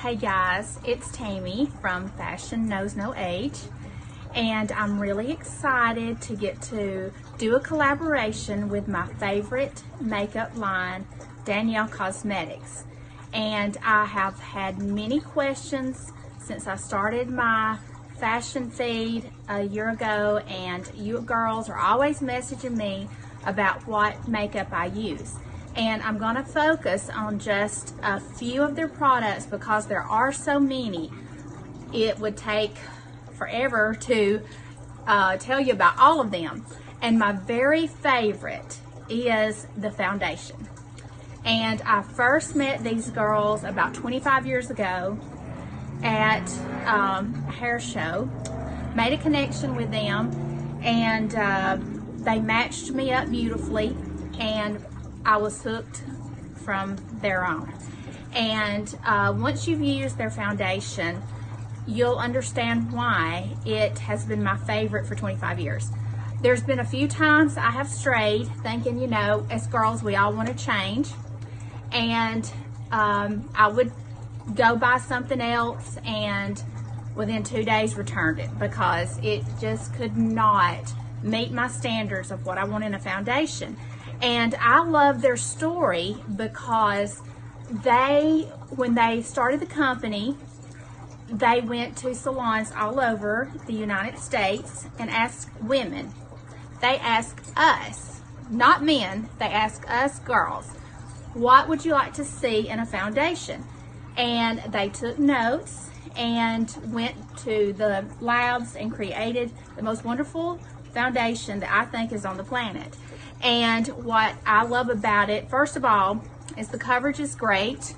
Hey guys, it's Tammy from Fashion Knows No Age, and I'm really excited to get to do a collaboration with my favorite makeup line, Danyel Cosmetics. And I have had many questions since I started my fashion feed a year ago, and you girls are always messaging me about what makeup I use. And I'm going to focus on just a few of their products because there are so many. It would take forever to tell you about all of them. And my very favorite is the foundation. And I first met these girls about 25 years ago at a hair show. Made a connection with them, and they matched me up beautifully, and I was hooked from there on. And once you've used their foundation, you'll understand why it has been my favorite for 25 years. There's been a few times I have strayed, thinking, you know, as girls, we all want to change. And I would go buy something else and within 2 days returned it because it just could not meet my standards of what I want in a foundation. And I love their story because when they started the company, they went to salons all over the United States and asked women. They asked us, not men, they asked us girls, what would you like to see in a foundation? And they took notes and went to the labs and created the most wonderful foundation that I think is on the planet. And what I love about it, first of all, is the coverage is great.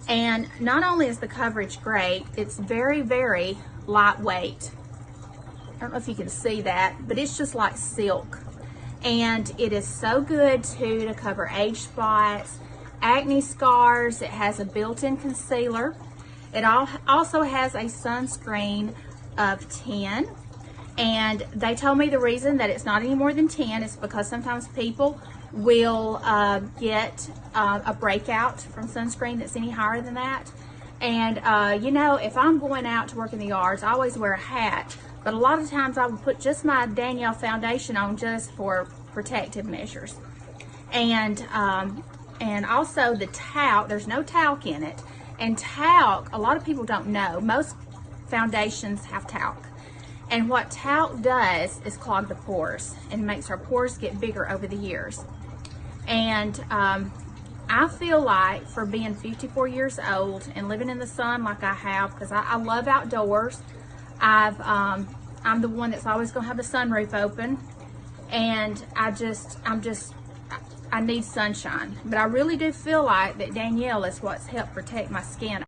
And not only is the coverage great, it's very, very lightweight. I don't know if you can see that, but it's just like silk. And it is so good too to cover age spots, acne scars. It has a built-in concealer. It also has a sunscreen of 10. And they told me the reason that it's not any more than 10 is because sometimes people will get a breakout from sunscreen that's any higher than that. And you know, if I'm going out to work in the yards, I always wear a hat. But a lot of times I will put just my Danyel foundation on just for protective measures. And also the talc, there's no talc in it. And talc, a lot of people don't know, most foundations have talc. And what talc does is clog the pores and makes our pores get bigger over the years. And I feel like for being 54 years old and living in the sun like I have, because I love outdoors, I'm the one that's always gonna have the sunroof open, and I need sunshine. But I really do feel like that Danyel is what's helped protect my skin.